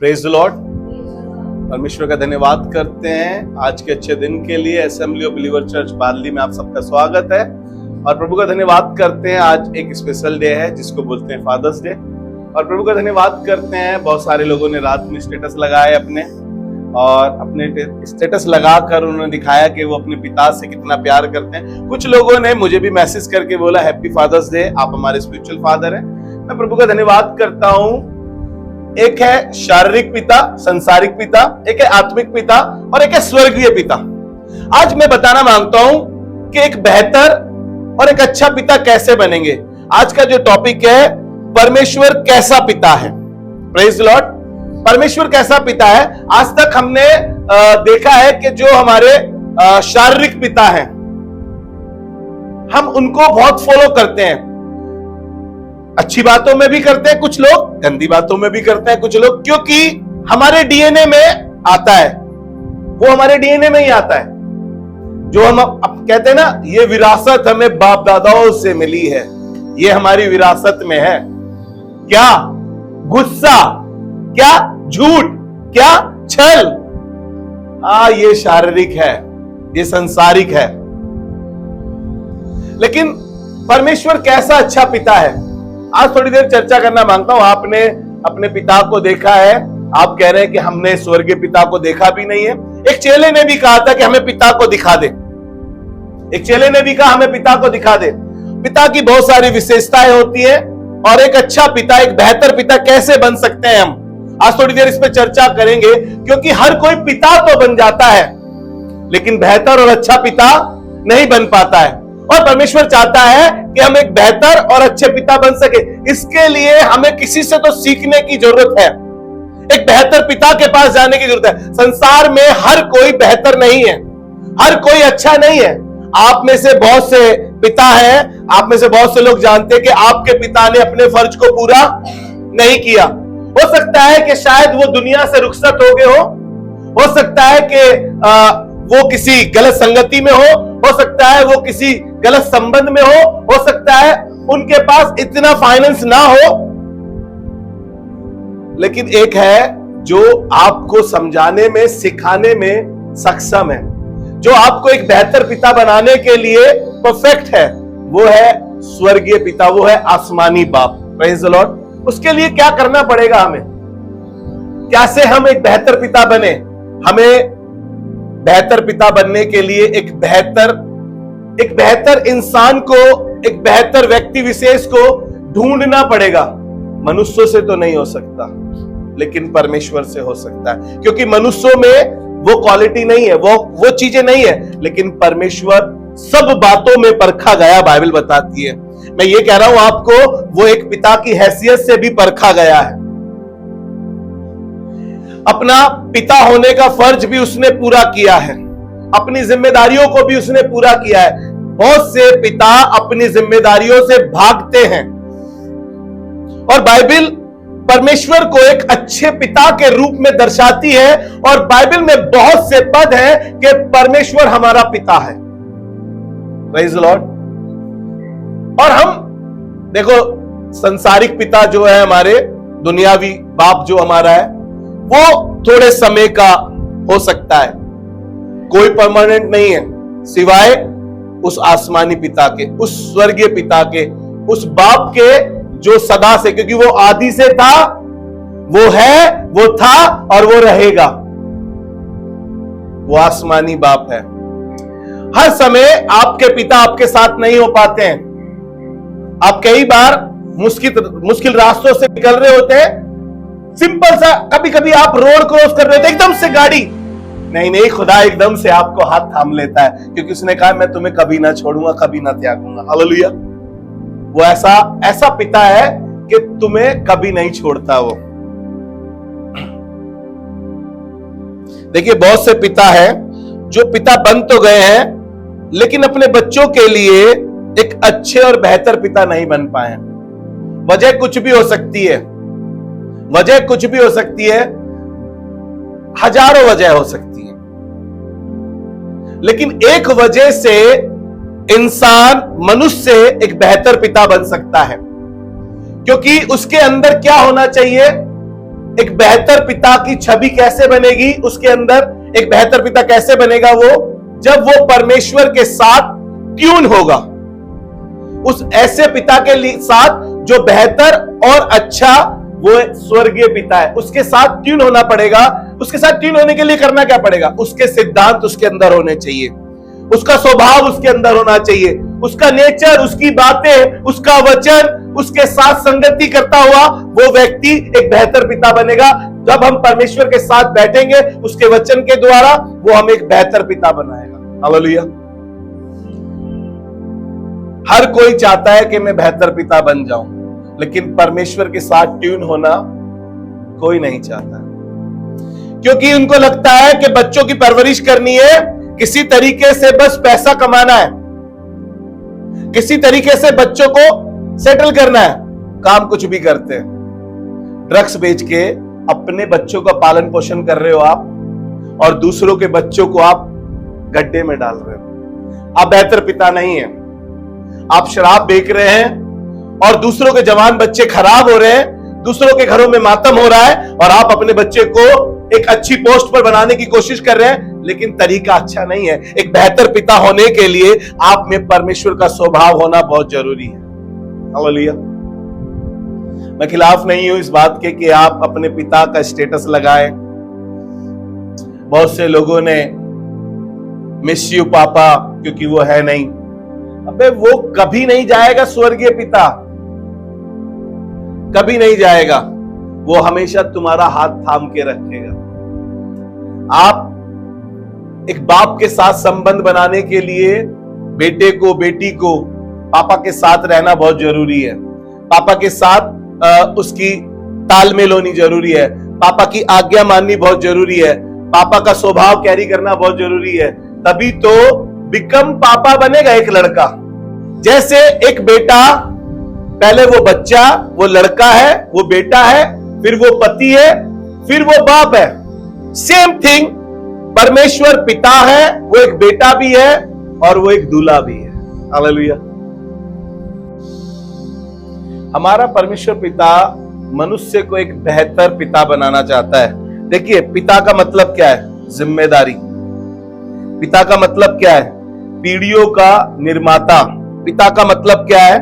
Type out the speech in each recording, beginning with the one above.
Praise the Lord. परमेश्वर का धन्यवाद करते हैं आज के अच्छे दिन के लिए। असेंबली ऑफ बिलीवर चर्च बादली में आप सबका स्वागत है और प्रभु का धन्यवाद करते हैं। आज एक स्पेशल डे है जिसको बोलते हैं फादर्स डे, और प्रभु का धन्यवाद करते हैं। बहुत सारे लोगों ने रात में स्टेटस लगाए अपने, और अपने स्टेटस लगाकर उन्होंने दिखाया कि वो अपने पिता से कितना प्यार करते हैं। कुछ लोगों ने मुझे भी मैसेज करके बोला हैप्पी फादर्स डे, आप हमारे स्पिरिचुअल फादर हैं। मैं प्रभु का धन्यवाद करता हूं। एक है शारीरिक पिता, संसारिक पिता, एक है आत्मिक पिता और एक है स्वर्गीय पिता। आज मैं बताना मांगता हूं कि एक बेहतर और एक अच्छा पिता कैसे बनेंगे। आज का जो टॉपिक है, परमेश्वर कैसा पिता है। Praise Lord. परमेश्वर कैसा पिता है। आज तक हमने देखा है कि जो हमारे शारीरिक पिता हैं, हम उनको बहुत फॉलो करते हैं। अच्छी बातों में भी करते हैं कुछ लोग, गंदी बातों में भी करते हैं कुछ लोग, क्योंकि हमारे डीएनए में आता है, वो हमारे डीएनए में ही आता है। जो हम कहते हैं ना, ये विरासत हमें बाप दादाओं से मिली है, ये हमारी विरासत में है। क्या गुस्सा, क्या झूठ, क्या छल, ये शारीरिक है, ये संसारिक है। लेकिन परमेश्वर कैसा अच्छा पिता है, आज थोड़ी देर चर्चा करना मांगता हूं। आपने अपने पिता को देखा है, आप कह रहे हैं कि हमने स्वर्गीय पिता को देखा भी नहीं है। एक चेले ने भी कहा था कि हमें पिता को दिखा दे। एक चेले ने भी कहा हमें पिता को दिखा दे। पिता की बहुत सारी विशेषताएं होती है, और एक अच्छा पिता, एक बेहतर पिता कैसे बन सकते हैं हम, आज थोड़ी देर इस पर चर्चा करेंगे। क्योंकि हर कोई पिता तो बन जाता है, लेकिन बेहतर और अच्छा पिता नहीं बन पाता है। और परमेश्वर चाहता है कि हम एक बेहतर और अच्छे पिता बन सके। इसके लिए हमें किसी से तो सीखने की जरूरत है, एक बेहतर पिता के पास जाने की जरूरत है। संसार में हर कोई बेहतर नहीं है, हर कोई अच्छा नहीं है। आप में से बहुत से पिता हैं, आप में से बहुत से लोग जानते हैं कि आपके पिता ने अपने फर्ज को पूरा नहीं किया। हो सकता है कि शायद वो दुनिया से रुखसत हो गए हो सकता है कि वो किसी गलत संगति में हो सकता है वो किसी गलत संबंध में हो सकता है उनके पास इतना फाइनेंस ना हो। लेकिन एक है जो आपको समझाने में, सिखाने में सक्षम है, जो आपको एक बेहतर पिता बनाने के लिए परफेक्ट है। वो है स्वर्गीय पिता, वो है आसमानी बाप। Praise the Lord. उसके लिए क्या करना पड़ेगा हमें, कैसे हम एक बेहतर पिता बने। हमें बेहतर पिता बनने के लिए एक बेहतर इंसान को, एक बेहतर व्यक्ति विशेष को ढूंढना पड़ेगा। मनुष्यों से तो नहीं हो सकता, लेकिन परमेश्वर से हो सकता है। क्योंकि मनुष्यों में वो क्वालिटी नहीं है, वो चीजें नहीं है, लेकिन परमेश्वर सब बातों में परखा गया, बाइबल बताती है। मैं ये कह रहा हूं आपको, वो एक पिता की हैसियत से भी परखा गया है। अपना पिता होने का फर्ज भी उसने पूरा किया है, अपनी जिम्मेदारियों को भी उसने पूरा किया है। बहुत से पिता अपनी जिम्मेदारियों से भागते हैं, और बाइबल परमेश्वर को एक अच्छे पिता के रूप में दर्शाती है। और बाइबल में बहुत से पद हैं कि परमेश्वर हमारा पिता है। Praise the Lord. और हम देखो, संसारिक पिता जो है हमारे, दुनियावी बाप जो हमारा है, वो थोड़े समय का हो सकता है, कोई परमानेंट नहीं है, सिवाय उस आसमानी पिता के, उस स्वर्गीय पिता के, उस बाप के जो सदा से, क्योंकि वो आदि से था, वो है, वो था और वो रहेगा। वो आसमानी बाप है। हर समय आपके पिता आपके साथ नहीं हो पाते हैं। आप कई बार मुश्किल रास्तों से निकल रहे होते हैं। सिंपल सा, कभी कभी आप रोड क्रॉस कर रहे होते, एकदम से गाड़ी, नहीं, खुदा एकदम से आपको हाथ थाम लेता है, क्योंकि उसने कहा मैं तुम्हें कभी ना छोड़ूंगा, कभी ना त्यागूंगा। हालेलुया। वो ऐसा पिता है कि तुम्हें कभी नहीं छोड़ता। वो देखिए, बहुत से पिता हैं जो पिता बन तो गए हैं, लेकिन अपने बच्चों के लिए एक अच्छे और बेहतर पिता नहीं बन पाए। वजह कुछ भी हो सकती है, वजह कुछ भी हो सकती है, हजारों वजह हो सकती है, लेकिन एक वजह से इंसान, मनुष्य एक बेहतर पिता बन सकता है। क्योंकि उसके अंदर क्या होना चाहिए, एक बेहतर पिता की छवि कैसे बनेगी उसके अंदर? एक बेहतर पिता कैसे बनेगा वो? जब वो परमेश्वर के साथ ट्यून होगा, उस ऐसे पिता के साथ जो बेहतर और अच्छा वो स्वर्गीय पिता है, उसके साथ ट्यून होना पड़ेगा। उसके साथ ट्यून होने के लिए करना क्या पड़ेगा? उसके सिद्धांत उसके अंदर होने चाहिए, उसका स्वभाव उसके अंदर होना चाहिए, उसका नेचर, उसकी बातें, उसका वचन उसके साथ संगति करता हुआ वो व्यक्ति एक बेहतर पिता बनेगा। जब हम परमेश्वर के साथ बैठेंगे उसके वचन के द्वारा, वो हमें एक बेहतर पिता बनाएगा। हालेलुया। हर कोई चाहता है कि मैं बेहतर पिता बन जाऊं, लेकिन परमेश्वर के साथ ट्यून होना कोई नहीं चाहता, क्योंकि उनको लगता है कि बच्चों की परवरिश करनी है, किसी तरीके से बस पैसा कमाना है, किसी तरीके से बच्चों को सेटल करना है। काम कुछ भी करते हैं, ड्रग्स बेच के अपने बच्चों का पालन पोषण कर रहे हो आप, और दूसरों के बच्चों को आप गड्ढे में डाल रहे हो। आप बेहतर पिता नहीं है। आप शराब बेच रहे हैं और दूसरों के जवान बच्चे खराब हो रहे हैं, दूसरों के घरों में मातम हो रहा है, और आप अपने बच्चे को एक अच्छी पोस्ट पर बनाने की कोशिश कर रहे हैं, लेकिन तरीका अच्छा नहीं है। एक बेहतर पिता होने के लिए आप में परमेश्वर का स्वभाव होना बहुत जरूरी है। हालेलुया। मैं खिलाफ नहीं हूं इस बात के कि आप अपने पिता का स्टेटस लगाएं। बहुत से लोगों ने मिस यू पापा, क्योंकि वो है नहीं। अबे वो कभी नहीं जाएगा स्वर्गीय पिता, कभी नहीं जाएगा। वो हमेशा तुम्हारा हाथ थाम के रखेगा। आप एक बाप के साथ संबंध बनाने के लिए बेटे को, बेटी को पापा के साथ रहना बहुत जरूरी है। पापा के साथ उसकी तालमेल होनी जरूरी है। पापा की आज्ञा माननी बहुत जरूरी है। पापा का स्वभाव कैरी करना बहुत जरूरी है। तभी तो बिकम पापा बनेगा एक लड़का। जैसे एक बेटा, पहले वो बच्चा, वो लड़का है, वो बेटा है, फिर वो पति है, फिर वो बाप है। सेम थिंग परमेश्वर पिता है, वो एक बेटा भी है और वो एक दूल्हा भी है। हालेलुया। हमारा परमेश्वर पिता मनुष्य को एक बेहतर पिता बनाना चाहता है। देखिए, पिता का मतलब क्या है? जिम्मेदारी। पिता का मतलब क्या है? पीढ़ियों का निर्माता। पिता का मतलब क्या है?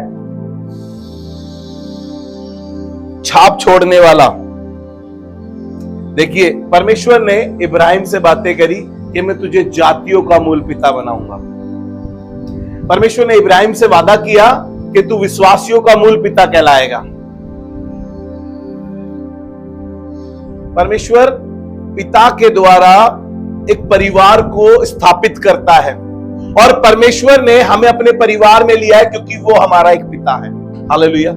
छाप छोड़ने वाला। देखिए, परमेश्वर ने इब्राहिम से बातें करी कि मैं तुझे जातियों का मूल पिता बनाऊंगा। परमेश्वर ने इब्राहिम से वादा किया कि तू विश्वासियों का मूल पिता कहलाएगा। परमेश्वर पिता के द्वारा एक परिवार को स्थापित करता है, और परमेश्वर ने हमें अपने परिवार में लिया है क्योंकि वो हमारा एक पिता है। हालेलुया।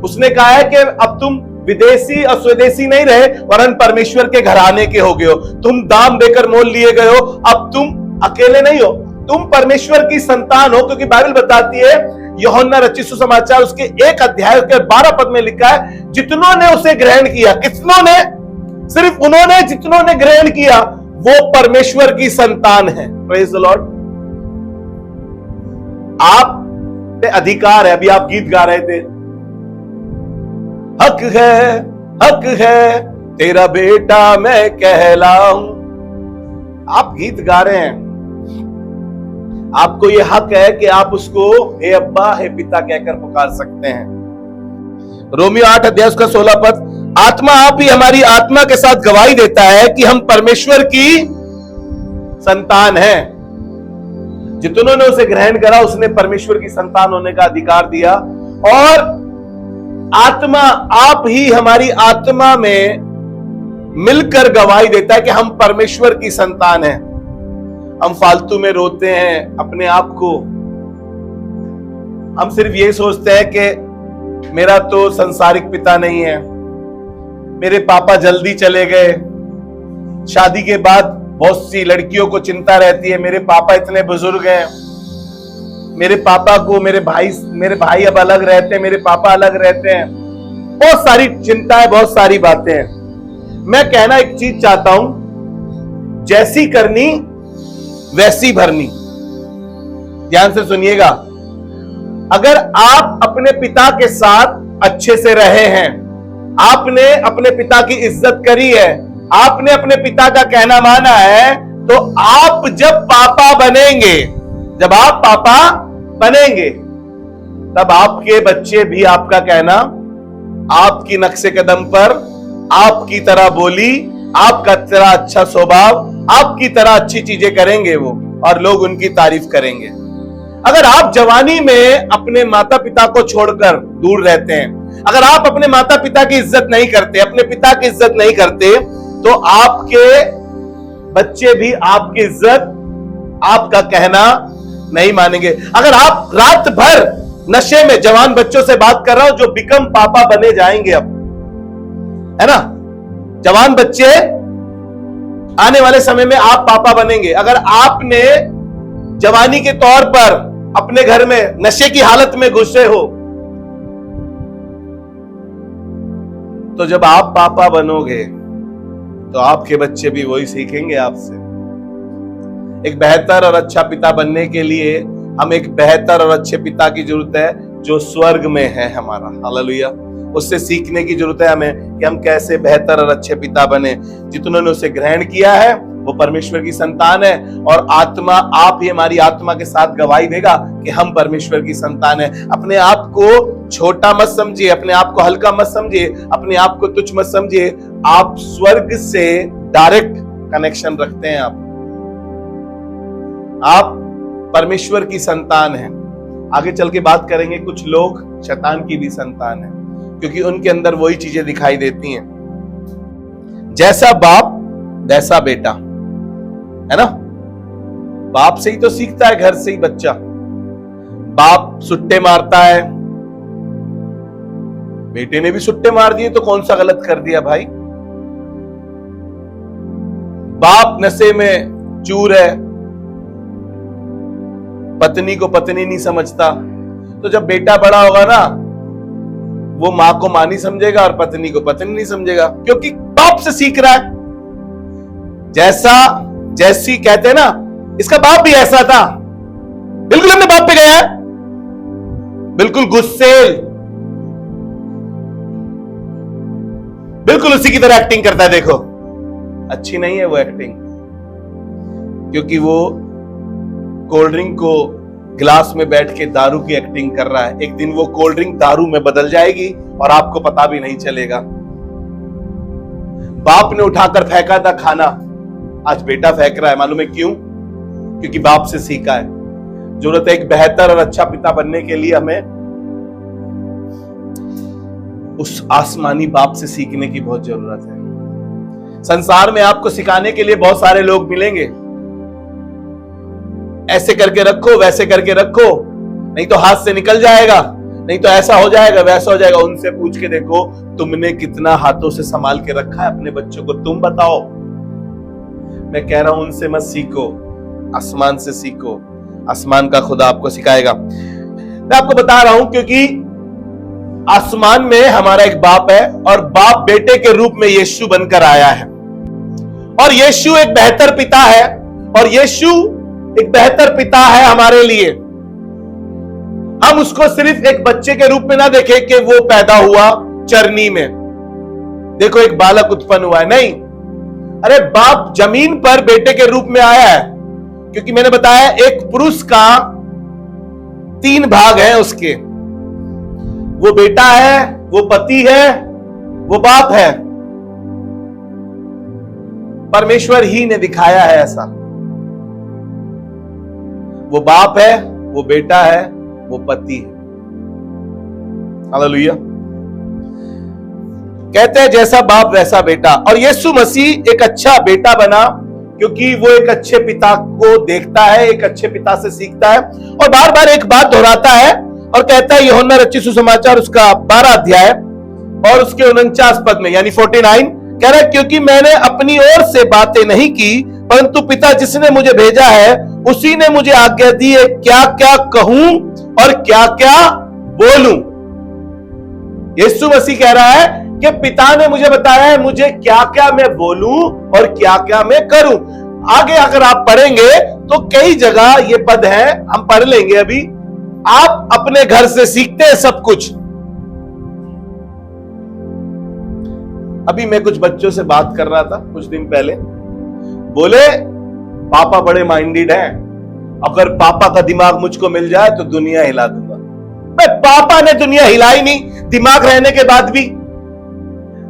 उसने कहा है कि अब तुम विदेशी और स्वदेशी नहीं रहे, वरन परमेश्वर के घराने के हो गए हो। तुम दाम देकर मोल लिए गए हो। अब तुम अकेले नहीं हो, तुम परमेश्वर की संतान हो, क्योंकि बाइबल बताती है, यूहन्ना रचित सुसमाचार उसके 1 अध्याय के 12 पद में लिखा है, जितनों ने उसे ग्रहण किया। कितनों ने? सिर्फ उन्होंने जितनों ने ग्रहण किया वो परमेश्वर की संतान है। Praise the Lord. आप पे अधिकार है। अभी आप गीत गा रहे थे, हक है तेरा बेटा मैं कहलाऊं। आप गीत गा रहे हैं, आपको यह हक है कि आप उसको हे अब्बा, हे पिता कहकर पुकार सकते हैं। रोमियो 8 अध्याय उसका 16 पद, आत्मा आप ही हमारी आत्मा के साथ गवाही देता है कि हम परमेश्वर की संतान हैं। जितनों ने उसे ग्रहण करा उसने परमेश्वर की संतान होने का अधिकार दिया। और आत्मा आप ही हमारी आत्मा में मिलकर गवाही देता है कि हम परमेश्वर की संतान हैं। हम फालतू में रोते हैं अपने आप को। हम सिर्फ ये सोचते हैं कि मेरा तो संसारिक पिता नहीं है, मेरे पापा जल्दी चले गए। शादी के बाद बहुत सी लड़कियों को चिंता रहती है, मेरे पापा इतने बुजुर्ग हैं, मेरे पापा को मेरे भाई अब अलग रहते हैं, मेरे पापा अलग रहते हैं। बहुत सारी चिंताएं, बहुत सारी बातें हैं। मैं कहना एक चीज चाहता हूं, जैसी करनी वैसी भरनी। ध्यान से सुनिएगा, अगर आप अपने पिता के साथ अच्छे से रहे हैं, आपने अपने पिता की इज्जत करी है, आपने अपने पिता का कहना माना है, तो आप जब पापा बनेंगे, जब आप पापा बनेंगे, तब आपके बच्चे भी आपका कहना, आपकी नक्शे कदम पर, आपकी तरह बोली, आपका तरह अच्छा स्वभाव, आपकी तरह अच्छी चीजें करेंगे वो, और लोग उनकी तारीफ करेंगे। अगर आप जवानी में अपने माता पिता को छोड़कर दूर रहते हैं, अगर आप अपने माता पिता की इज्जत नहीं करते, अपने पिता की इज्जत नहीं करते, तो आपके बच्चे भी आपकी इज्जत, आपका कहना नहीं मानेंगे। अगर आप रात भर नशे में, जवान बच्चों से बात कर रहा हूं जो बिकम पापा बने जाएंगे अब, है ना, जवान बच्चे आने वाले समय में आप पापा बनेंगे। अगर आपने जवानी के तौर पर अपने घर में नशे की हालत में घुसे हो, तो जब आप पापा बनोगे तो आपके बच्चे भी वही सीखेंगे आपसे। एक बेहतर और अच्छा पिता बनने के लिए हम एक बेहतर और अच्छे पिता की जरूरत है जो स्वर्ग में है हमारा। हालेलुया। उससे सीखने की जरूरत है हमें कि हम कैसे बेहतर और अच्छे पिता बने। जितनों ने उसे ग्रहण किया है वो परमेश्वर की संतान है, और आत्मा, आप ही हमारी आत्मा के साथ गवाही देगा कि हम परमेश्वर की संतान है। अपने आप को छोटा मत समझिए, अपने आप को हल्का मत समझिए, अपने आप को तुच्छ मत समझिए। आप स्वर्ग से डायरेक्ट कनेक्शन रखते हैं। आप परमेश्वर की संतान हैं। आगे चल के बात करेंगे, कुछ लोग शैतान की भी संतान है, क्योंकि उनके अंदर वही चीजें दिखाई देती हैं। जैसा बाप वैसा बेटा, है ना। बाप से ही तो सीखता है, घर से ही बच्चा। बाप सुट्टे मारता है, बेटे ने भी सुट्टे मार दिए तो कौन सा गलत कर दिया भाई। बाप नशे में चूर है, पत्नी को पत्नी नहीं समझता, तो जब बेटा बड़ा होगा ना, वो मां को मां नहीं समझेगा और पत्नी को पत्नी नहीं समझेगा, क्योंकि बाप से सीख रहा है। जैसी कहते हैं ना, इसका बाप भी ऐसा था, बिल्कुल अपने बाप पे गया है, बिल्कुल गुस्सेल, बिल्कुल उसी की तरह एक्टिंग करता है। देखो, अच्छी नहीं है वो एक्टिंग, क्योंकि वो कोल्ड ड्रिंक को गिलास में बैठ के दारू की एक्टिंग कर रहा है। एक दिन वो कोल्ड ड्रिंक दारू में बदल जाएगी और आपको पता भी नहीं चलेगा। बाप ने उठाकर फेंका था खाना, आज बेटा फेंक रहा है। मालूम है क्यों? क्योंकि बाप से सीखा है। जरूरत है एक बेहतर और अच्छा पिता बनने के लिए हमें उस आसमानी बाप से सीखने की बहुत जरूरत है। संसार में आपको सिखाने के लिए बहुत सारे लोग मिलेंगे, ऐसे करके रखो, वैसे करके रखो, नहीं तो हाथ से निकल जाएगा, नहीं तो ऐसा हो जाएगा, वैसा हो जाएगा। उनसे पूछ के देखो, तुमने कितना हाथों से संभाल के रखा है अपने बच्चों को, तुम बताओ। मैं कह रहा हूं उनसे मत सीखो, आसमान से सीखो। आसमान का खुदा आपको सिखाएगा। मैं आपको बता रहा हूं क्योंकि आसमान में हमारा एक बाप है, और बाप बेटे के रूप में यीशु बनकर आया है, और यीशु एक बेहतर पिता है, और यीशु एक बेहतर पिता है हमारे लिए। हम उसको सिर्फ एक बच्चे के रूप में ना देखें कि वो पैदा हुआ चरनी में, देखो एक बालक उत्पन्न हुआ है, नहीं। अरे बाप जमीन पर बेटे के रूप में आया है, क्योंकि मैंने बताया एक पुरुष का 3 भाग है उसके, वो बेटा है, वो पति है, वो बाप है। परमेश्वर ही ने दिखाया है ऐसा। वो बाप है, वो बेटा है, वो पति है। हालेलुया। कहते हैं जैसा बाप वैसा बेटा, और यीशु मसीह एक अच्छा बेटा बना क्योंकि वो एक अच्छे पिता को देखता है, एक अच्छे पिता से सीखता है, और बार बार एक बात दोहराता है और कहता है, यूहन्ना रचित सुसमाचार उसका 12 अध्याय और उसके 49 पद में, यानी 49 कह रहा है, क्योंकि मैंने अपनी ओर से बातें नहीं की, परंतु पिता जिसने मुझे भेजा है उसी ने मुझे आज्ञा दी है क्या क्या कहूं और क्या क्या बोलूं। यीशु मसीह कह रहा है कि पिता ने मुझे बताया है मुझे क्या क्या मैं बोलूं और क्या क्या मैं करूं। आगे अगर आप पढ़ेंगे तो कई जगह ये पद है, हम पढ़ लेंगे अभी। आप अपने घर से सीखते हैं सब कुछ, अभी मैं कुछ बच्चों से बात कर रहा था कुछ दिन पहले, बोले पापा बड़े माइंडेड हैं, अगर पापा का दिमाग मुझको मिल जाए तो दुनिया हिला दूंगा। भाई पापा ने दुनिया हिलाई नहीं दिमाग रहने के बाद भी।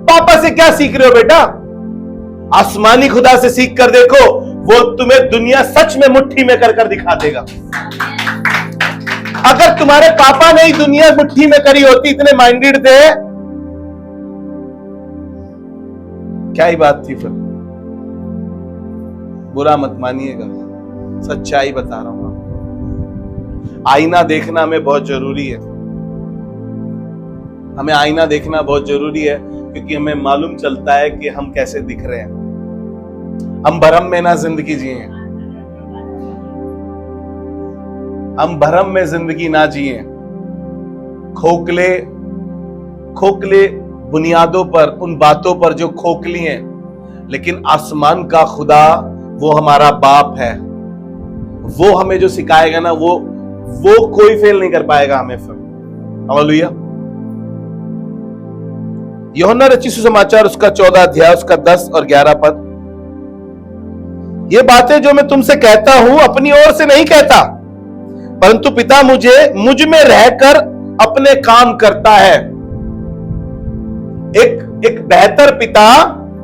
पापा से क्या सीख रहे हो बेटा? आसमानी खुदा से सीख कर देखो, वो तुम्हें दुनिया सच में मुट्ठी में कर दिखा देगा। अगर तुम्हारे पापा ने ही दुनिया मुट्ठी में करी होती, इतने माइंडेड थे, क्या ही बात थी फिर। बुरा मत मानिएगा, सच्चाई बता रहा हूं आपको। आईना देखना हमें बहुत जरूरी है। हमें आईना देखना बहुत जरूरी है, क्योंकि हमें मालूम चलता है कि हम कैसे दिख रहे हैं। हम भरम में ना जिंदगी जिए, हम भरम में जिंदगी ना जिए, खोखले बुनियादों पर, उन बातों पर जो खोखली हैं। लेकिन आसमान का खुदा वो हमारा बाप है, वो हमें जो सिखाएगा ना, वो कोई फेल नहीं कर पाएगा हमें फिर। हालेलुया। यूहन्ना रचित सुसमाचार उसका 14 अध्याय उसका 10 और 11 पद। ये बातें जो मैं तुमसे कहता हूं अपनी ओर से नहीं कहता, परंतु पिता मुझ में रहकर अपने काम करता है। एक बेहतर पिता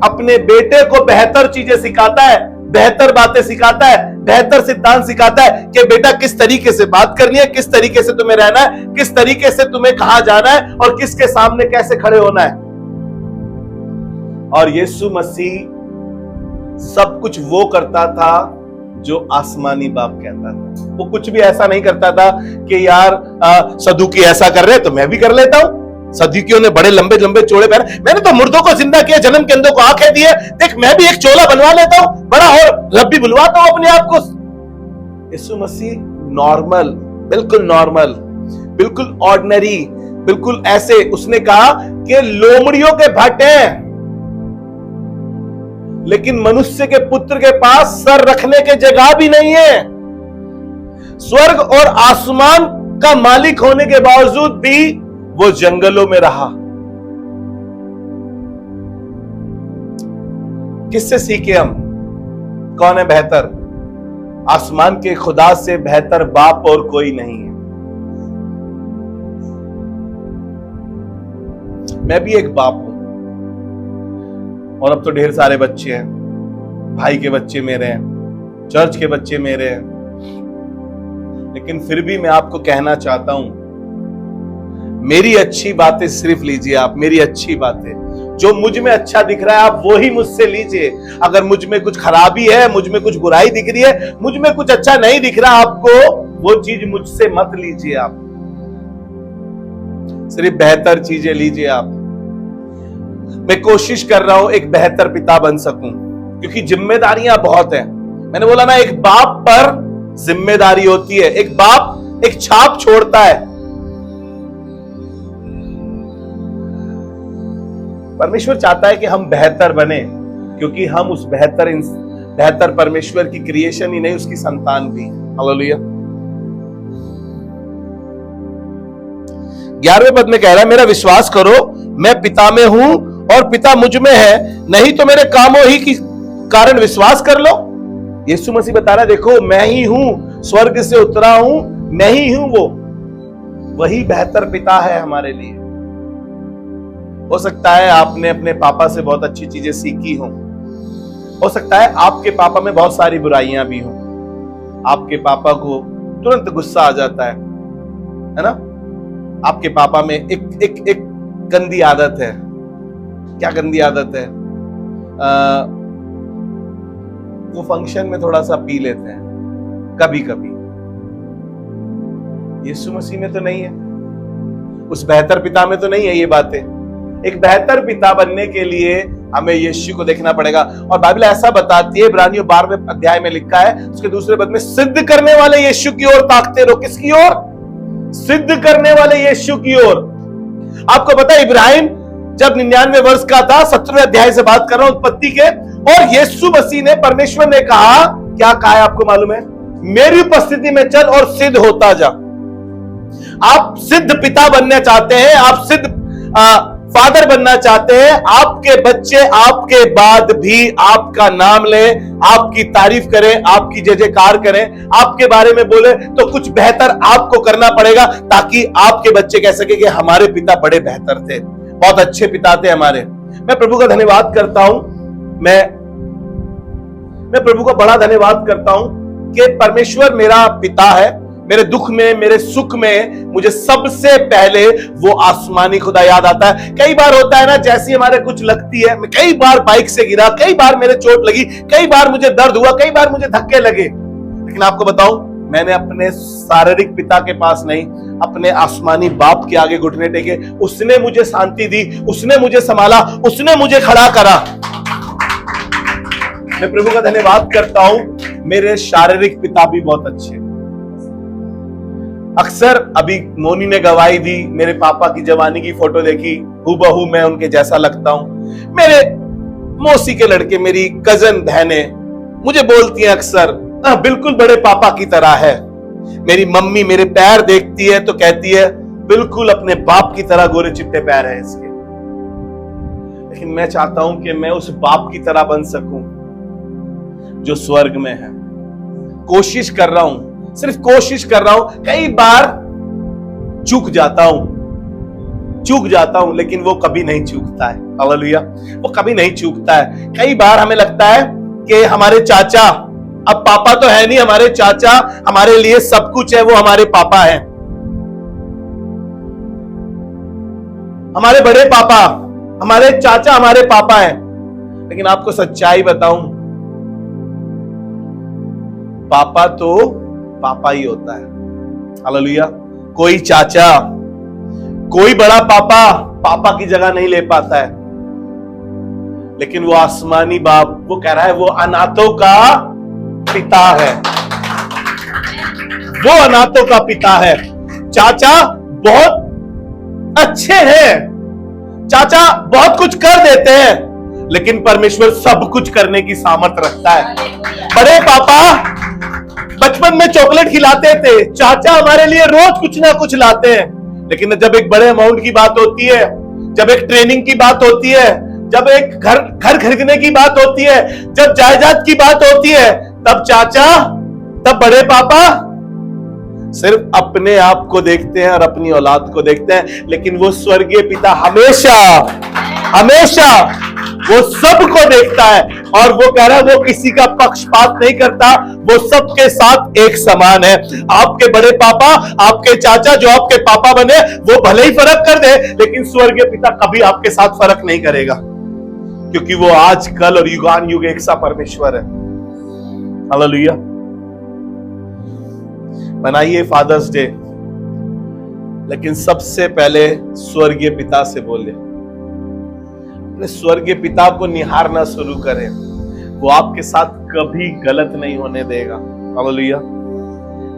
अपने बेटे को बेहतर चीजें सिखाता है, बेहतर बातें सिखाता है, बेहतर सिद्धांत सिखाता है कि बेटा किस तरीके से बात करनी है, किस तरीके से तुम्हें रहना है, किस तरीके से तुम्हें कहां जाना है और किसके सामने कैसे खड़े होना है। और यीशु मसीह सब कुछ वो करता था जो आसमानी बाप कहता था। वो कुछ भी ऐसा नहीं करता था कि यार सदूकी ऐसा कर रहे तो मैं भी कर लेता हूं। सदूकियों ने बड़े लंबे लंबे चोले पहने, मैंने तो मुर्दों को जिंदा किया, जन्म के अंधों को आंखें दी है, देख मैं भी एक चोला बनवा लेता हूं बड़ा और रब्बी बुलवाता हूं अपने आप को। यीशु मसीह नॉर्मल, बिल्कुल नॉर्मल, बिल्कुल ऑर्डिनरी, बिल्कुल ऐसे। उसने कहा कि लोमड़ियों के भट्ट हैं, लेकिन मनुष्य के पुत्र के पास सर रखने की जगह भी नहीं है। स्वर्ग और आसमान का मालिक होने के बावजूद भी वो जंगलों में रहा। किससे सीखे हम? कौन है बेहतर? आसमान के खुदा से बेहतर बाप और कोई नहीं है। मैं भी एक बाप हूं, और अब तो ढेर सारे बच्चे हैं, भाई के बच्चे मेरे हैं, चर्च के बच्चे मेरे हैं। लेकिन फिर भी मैं आपको कहना चाहता हूं, मेरी अच्छी बातें सिर्फ लीजिए आप, मेरी अच्छी बातें जो मुझ में अच्छा दिख रहा है आप वो ही मुझसे लीजिए। अगर मुझ में कुछ खराबी है, मुझ में कुछ बुराई दिख रही है, मुझ में कुछ अच्छा नहीं दिख रहा आपको, वो चीज मुझसे मत लीजिए आप। सिर्फ बेहतर चीजें लीजिए आप। मैं कोशिश कर रहा हूं एक बेहतर पिता बन सकूं, क्योंकि जिम्मेदारियां बहुत हैं। मैंने बोला ना, एक बाप पर जिम्मेदारी होती है। एक बाप एक छाप छोड़ता है। परमेश्वर चाहता है कि हम बेहतर बने, क्योंकि हम उस बेहतर परमेश्वर की क्रिएशन ही नहीं, उसकी संतान भी। हालेलुया। 11वें पद में कह रहा है, मेरा विश्वास करो, मैं पिता में हूं और पिता मुझ में है, नहीं तो मेरे कामों ही की कारण विश्वास कर लो। यीशु मसीह बता रहा है, देखो मैं ही हूं, स्वर्ग से उतरा हूं, मैं ही हूं वो। वही बेहतर पिता है हमारे लिए। हो सकता है आपने अपने पापा से बहुत अच्छी चीजें सीखी हो सकता है आपके पापा में बहुत सारी बुराइयां भी हो। आपके पापा को तुरंत गुस्सा आ जाता है ना? आपके पापा में एक गंदी आदत है। क्या गंदी आदत है? वो फंक्शन में थोड़ा सा पी लेते हैं कभी कभी। यीशु मसीह में तो नहीं है, उस बेहतर पिता में तो नहीं है ये बातें। एक बेहतर पिता बनने के लिए हमें यीशु को देखना पड़ेगा। और बाइबल ऐसा बताती है, इब्रानियों 12वें अध्याय में लिखा है, उसके दूसरे पद में, सिद्ध करने वाले यीशु की ओर ताकते रहो। किसकी ओर? सिद्ध करने वाले यीशु की ओर। आपको पता है, इब्राहिम जब 99 वर्ष का था, 17वें अध्याय से बात कर रहा हूं उत्पत्ति के, और यीशु मसीह ने, परमेश्वर ने कहा, क्या कहा है आपको मालूम है? मेरी उपस्थिति में चल और सिद्ध होता जा। आप सिद्ध पिता बनना चाहते हैं, आप सिद्ध फादर बनना चाहते हैं, आपके बच्चे आपके बाद भी आपका नाम लें, आपकी तारीफ करें, आपकी जय जयकार करें, आपके बारे में बोले, तो कुछ बेहतर आपको करना पड़ेगा ताकि आपके बच्चे कह सके कि हमारे पिता बड़े बेहतर थे, बहुत अच्छे पिता थे हमारे। मैं प्रभु का धन्यवाद करता हूं, मैं प्रभु का बड़ा धन्यवाद करता हूं कि परमेश्वर मेरा पिता है। मेरे दुख में, मेरे सुख में मुझे सबसे पहले वो आसमानी खुदा याद आता है। कई बार होता है ना, जैसी हमारे कुछ लगती है, मैं कई बार बाइक से गिरा, कई बार मेरे चोट लगी, कई बार मुझे दर्द हुआ, कई बार मुझे धक्के लगे, लेकिन आपको बताऊं, मैंने अपने शारीरिक पिता के पास नहीं, अपने आसमानी बाप के आगे घुटने टेके। उसने मुझे शांति दी, उसने मुझे संभाला, उसने मुझे खड़ा करा। मैं प्रभु का धन्यवाद करता हूं, मेरे शारीरिक पिता भी बहुत अच्छे। अक्सर अभी मोनी ने गवाही दी, मेरे पापा की जवानी की फोटो देखी, हूबहू मैं उनके जैसा लगता हूं। मेरे मौसी के लड़के, मेरी कजन बहनें मुझे बोलती हैं अक्सर, बिल्कुल बड़े पापा की तरह है। मेरी मम्मी मेरे पैर देखती है तो कहती है बिल्कुल अपने बाप की तरह गोरे चिट्टे पैर है इसके। लेकिन मैं चाहता हूं कि मैं उस बाप की तरह बन सकूं जो स्वर्ग में है। कोशिश कर रहा हूं, सिर्फ कोशिश कर रहा हूं। कई बार चूक जाता हूं, लेकिन वो कभी नहीं चूकता है। हालेलुया, वो कभी नहीं चूकता है। कई बार हमें लगता है कि हमारे चाचा, अब पापा तो है नहीं, हमारे चाचा हमारे लिए सब कुछ है, वो हमारे पापा हैं, हमारे बड़े पापा, हमारे चाचा हमारे पापा हैं। लेकिन आपको सच्चाई बताऊं, पापा तो पापा ही होता है। हालेलुया, कोई चाचा, कोई बड़ा पापा पापा की जगह नहीं ले पाता है। लेकिन वो आसमानी बाप, वो कह रहा है वो अनाथों का पिता है, वो अनाथों का पिता है। चाचा बहुत अच्छे हैं, चाचा बहुत कुछ कर देते हैं, लेकिन परमेश्वर सब कुछ करने की सामर्थ रखता है। बड़े पापा बचपन में चॉकलेट खिलाते थे, चाचा हमारे लिए रोज कुछ ना कुछ लाते हैं। लेकिन जब एक बड़े अमाउंट की बात होती है, जब एक ट्रेनिंग की बात होती है, जब एक घर खरीदने की बात होती है, जब जायदाद की बात होती है, तब चाचा, तब बड़े पापा सिर्फ अपने आप को देखते हैं और अपनी औलाद को देखते हैं। लेकिन वो स्वर्गीय पिता हमेशा हमेशा वो सबको देखता है, और वो कह रहा है वो किसी का पक्षपात नहीं करता, वो सबके साथ एक समान है। आपके बड़े पापा, आपके चाचा जो आपके पापा बने, वो भले ही फर्क कर दे, लेकिन स्वर्गीय पिता कभी आपके साथ फर्क नहीं करेगा, क्योंकि वो आज, कल और युगान युग एक सा परमेश्वर है। हालेलुया। मनाइए फादर्स डे, लेकिन सबसे पहले स्वर्गीय पिता से बोले, अपने स्वर्गीय पिता को निहारना शुरू करें। वो आपके साथ कभी गलत नहीं होने देगा। हालेलुया।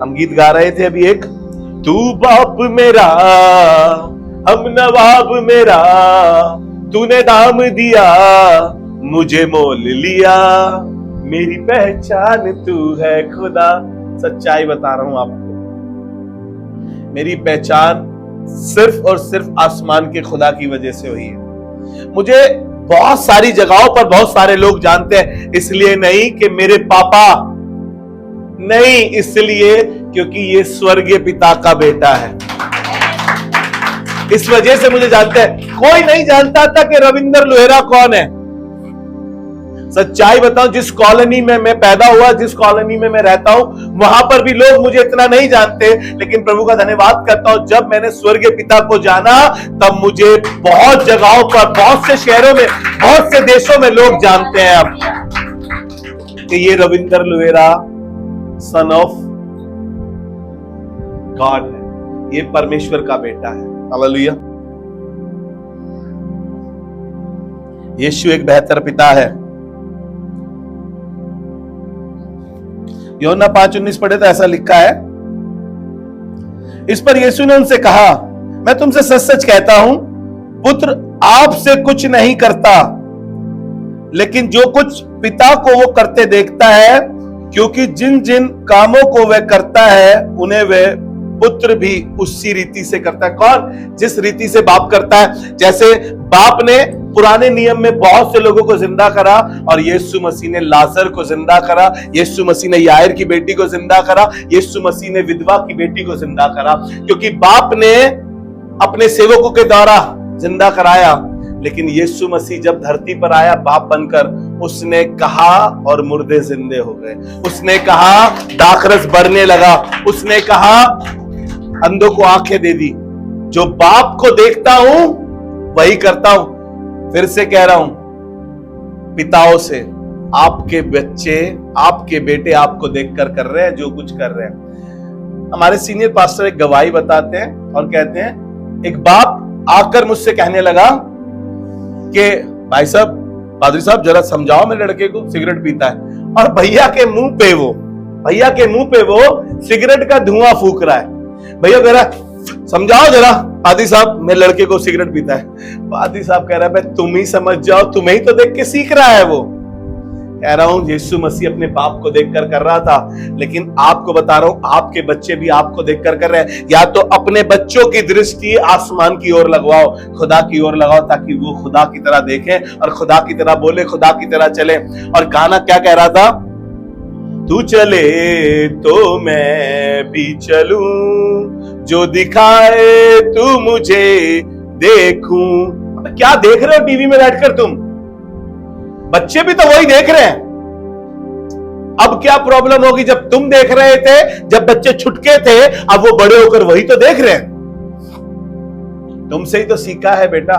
हम गीत गा रहे थे अभी एक, तू बाप मेरा हम नवाब मेरा, तूने दाम दिया मुझे मोल लिया, मेरी पहचान तू है खुदा। सच्चाई बता रहा हूं आपको, मेरी पहचान सिर्फ और सिर्फ आसमान के खुदा की वजह से हुई है। मुझे बहुत सारी जगहों पर बहुत सारे लोग जानते हैं, इसलिए नहीं कि मेरे पापा, नहीं, इसलिए क्योंकि ये स्वर्गीय पिता का बेटा है। इस वजह से मुझे जानते हैं। कोई नहीं जानता था कि रविंद्र लोहेरा कौन है। सच्चाई बताऊं, जिस कॉलोनी में मैं पैदा हुआ, जिस कॉलोनी में मैं रहता हूं, वहां पर भी लोग मुझे इतना नहीं जानते। लेकिन प्रभु का धन्यवाद करता हूं, जब मैंने स्वर्गीय पिता को जाना, तब मुझे बहुत जगहों पर, बहुत से शहरों में, बहुत से देशों में लोग जानते हैं अब कि ये रविंद्र लोहेरा सन ऑफ गॉड है, ये परमेश्वर का बेटा है। हालेलुया। यीशु एक बेहतर पिता है। यूहन्ना 5:19 पढ़े तो ऐसा लिखा है, इस पर यीशु ने उनसे कहा, मैं तुमसे सच सच कहता हूं, पुत्र आपसे कुछ नहीं करता, लेकिन जो कुछ पिता को वो करते देखता है, क्योंकि जिन जिन कामों को वह करता है उन्हें वह पुत्र भी उसी रीति से करता है। कौन? जिस रीति से बाप करता है। जैसे बाप ने पुराने नियम में बहुत से लोगों को जिंदा करा और यीशु मसीह ने लाजर को जिंदा करा, यीशु मसीह ने यायर की बेटी को जिंदा करा, यीशु मसीह ने विधवा की बेटी को जिंदा करा, क्योंकि बाप ने अपने सेवकों के द्वारा जिंदा कराया। लेकिन यीशु मसीह जब धरती पर आया बाप बनकर, उसने कहा और मुर्दे जिंदे हो गए, उसने कहा दाखरस बढ़ने लगा, उसने कहा अंधों को आंखें दे दी। जो बाप को देखता हूं वही करता हूं। फिर से कह रहा हूं, पिताओं से आपके बच्चे, आपके बेटे आपको देखकर कर रहे हैं जो कुछ कर रहे हैं। हमारे सीनियर पास्टर एक गवाही बताते हैं और कहते हैं, एक बाप आकर मुझसे कहने लगा कि भाई साहब, पादरी साहब जरा समझाओ मेरे लड़के को, सिगरेट पीता है। और भैया के मुंह पे वो सिगरेट का धुआं फूक रहा है। भैया कह रहा है समझाओ जरा पादरी साहब, मेरे लड़के को सिगरेट पीता है। पादरी साहब कह रहा है भाई तुम ही समझ जाओ, तुम्हें ही तो देख के सीख रहा है वो। कह रहा हूं यीशु मसीह अपने बाप को देखकर कर रहा था, लेकिन आपको बता रहा हूं आपके बच्चे भी आपको देखकर कर रहे हैं। या तो अपने बच्चों की दृष्टि आसमान की ओर लगवाओ, खुदा की ओर लगाओ, ताकि वो खुदा की तरह देखें और खुदा की तरह बोले, खुदा की तरह चले। और गाना क्या कह रहा था? तू चले तो मैं भी चलूं, जो दिखाए तू मुझे देखूं। क्या देख रहे हो टीवी में बैठकर तुम? बच्चे भी तो वही देख रहे हैं। अब क्या प्रॉब्लम होगी? जब तुम देख रहे थे, जब बच्चे छुटके थे, अब वो बड़े होकर वही तो देख रहे हैं। तुमसे ही तो सीखा है बेटा।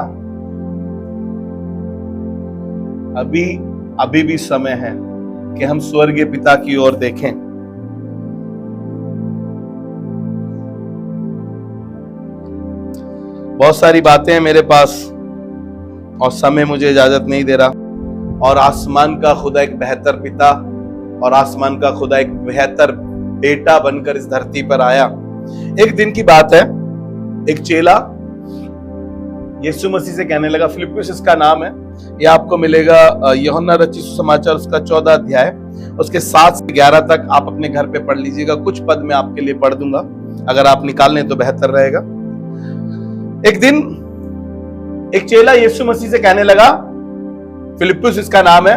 अभी भी समय है कि हम स्वर्गीय पिता की ओर देखें। बहुत सारी बातें हैं मेरे पास और समय मुझे इजाजत नहीं दे रहा। और आसमान का खुदा एक बेहतर पिता और आसमान का खुदा एक बेहतर बेटा बनकर इस धरती पर आया। एक दिन की बात है, एक चेला यीशु मसीह से कहने लगा, फिलिप्पुस इसका नाम है, यह आपको मिलेगा यूहन्ना रचित सुसमाचार उसका 14 अध्याय उसके 7 से 11 तक। आप अपने घर पे पढ़ लीजिएगा, कुछ पद मैं आपके लिए पढ़ दूंगा, अगर आप निकाल लें तो बेहतर रहेगा। एक दिन एक चेला यीशु मसीह से कहने लगा, फिलिप्पुस इसका नाम है,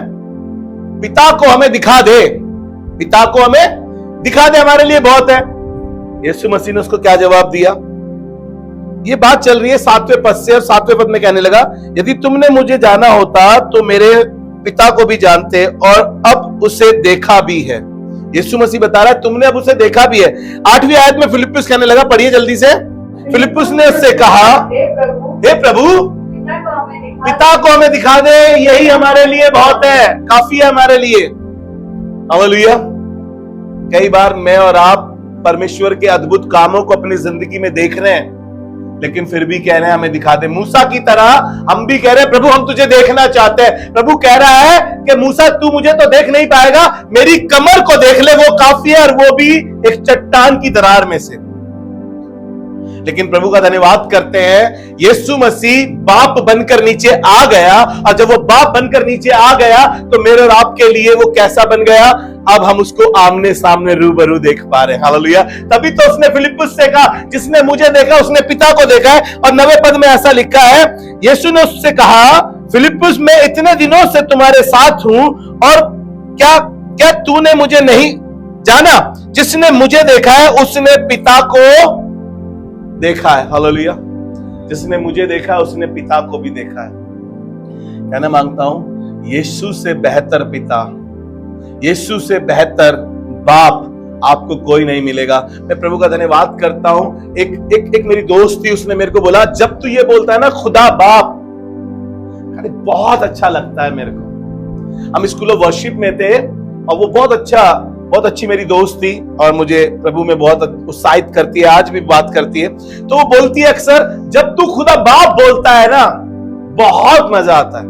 पिता को हमें दिखा दे, पिता को हमें दिखा दे, हमारे लिए बहुत है। यीशु मसीह ने उसको क्या जवाब दिया? ये बात चल रही है 7वें पद से, और 7वें पद में कहने लगा, यदि तुमने मुझे जाना होता तो मेरे पिता को भी जानते और अब उसे देखा भी है। यीशु मसीह बता रहा है तुमने अब उसे देखा भी है। 8वीं आयत में फिलिप्पुस कहने लगा, पढ़िए जल्दी से। फिलिप्पुस ने उससे कहा, हे प्रभु पिता को हमें दिखा दे, यही हमारे लिए बहुत है, काफी है हमारे लिए। हालेलुया। कई बार मैं और आप परमेश्वर के अद्भुत कामों को अपनी जिंदगी में देख रहे हैं, लेकिन फिर भी कह रहे हैं हमें दिखा दे। मूसा की तरह हम भी कह रहे हैं प्रभु हम तुझे देखना चाहते हैं। प्रभु कह रहा है कि मूसा तू मुझे तो देख नहीं पाएगा, मेरी कमर को देख ले, वो काफी है, और वो भी एक चट्टान की दरार में से। लेकिन प्रभु का धन्यवाद करते हैं, यीशु मसीह बाप बनकर नीचे आ गया, और जब वो बाप बनकर नीचे आ गया तो मेरे और आपके लिए वो कैसा बन गया? अब हम उसको आमने सामने रूबरू देख पा रहे हैं। हालेलुया। तभी तो उसने फिलिप्पुस से कहा, जिसने मुझे देखा उसने पिता को देखा है। और 9वें पद में ऐसा लिखा है, यीशु ने उससे कहा, फिलिप्पुस मैं इतने दिनों से तुम्हारे साथ हूं और क्या तूने मुझे नहीं जाना? जिसने मुझे देखा है उसने पिता को देखा है। हालेलुया। जिसने मुझे देखा है उसने पिता को भी देखा है। कहना मांगता हूं, यीशु से बेहतर पिता, यीशु से बेहतर बाप आपको कोई नहीं मिलेगा। मैं प्रभु का धन्यवाद करता हूं। एक मेरी दोस्त थी, उसने मेरे को बोला, जब तू ये बोलता है ना खुदा बाप, बहुत अच्छा लगता है मेरे को। हम स्कूल ऑफ वर्शिप में थे और वो बहुत अच्छी मेरी दोस्त थी और मुझे प्रभु में बहुत उत्साहित करती है, आज भी बात करती है। तो वो बोलती है अक्सर, जब तू खुदा बाप बोलता है ना, बहुत मजा आता है,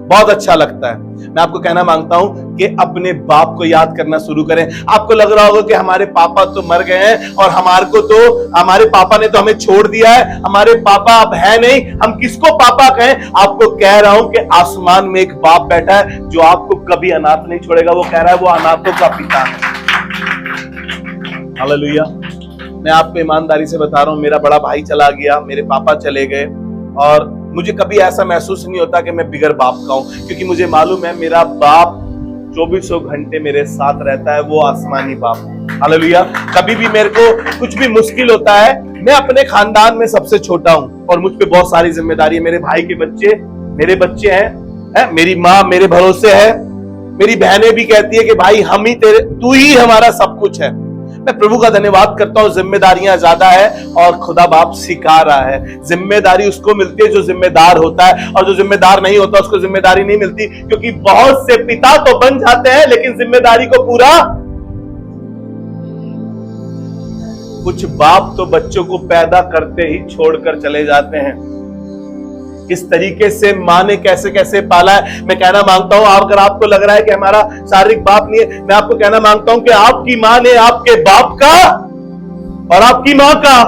बहुत अच्छा लगता है। मैं आपको कहना मांगता हूं कि अपने बाप को याद करना शुरू करें। आपको लग रहा होगा कि हमारे पापा तो मर गए हैं और हमारे पापा ने तो हमें छोड़ दिया है, हमारे पापा अब है नहीं, हम किसको पापा कहें? आपको कह रहा हूं कि आसमान में एक बाप बैठा है जो आपको कभी अनाथ नहीं छोड़ेगा। वो कह रहा है वो अनाथों का पिता है। हालेलुया। मैं आपको ईमानदारी से बता रहा हूं, मेरा बड़ा भाई चला गया, मेरे पापा चले गए, और मुझे कभी ऐसा महसूस नहीं होता कि मैं बिगर बाप का हूं, क्योंकि मुझे मालूम है मेरा बाप 24 घंटे मेरे साथ रहता है, वो आसमानी बाप। हालेलुया। कभी भी मेरे को कुछ भी मुश्किल होता है, मैं अपने खानदान में सबसे छोटा हूं और मुझ पे बहुत सारी जिम्मेदारी है। मेरे भाई के बच्चे मेरे बच्चे हैं, मेरी माँ मेरे भरोसे है, मेरी बहनें भी कहती है कि भाई हम ही तू ही हमारा सब कुछ है। मैं प्रभु का धन्यवाद करता हूं, जिम्मेदारियां ज्यादा है और खुदा बाप सिखा रहा है। जिम्मेदारी उसको मिलती है जो जिम्मेदार होता है, और जो जिम्मेदार नहीं होता उसको जिम्मेदारी नहीं मिलती, क्योंकि बहुत से पिता तो बन जाते हैं लेकिन जिम्मेदारी को पूरा। कुछ बाप तो बच्चों को पैदा करते ही छोड़कर चले जाते हैं। इस तरीके से माँ ने कैसे कैसे पाला है। मैं कहना मांगता हूं, अगर आपको लग रहा है कि हमारा शारीरिक बाप नहीं है, मैं आपको कहना मांगता हूं कि आपकी माँ ने आपके बाप का और आपकी माँ का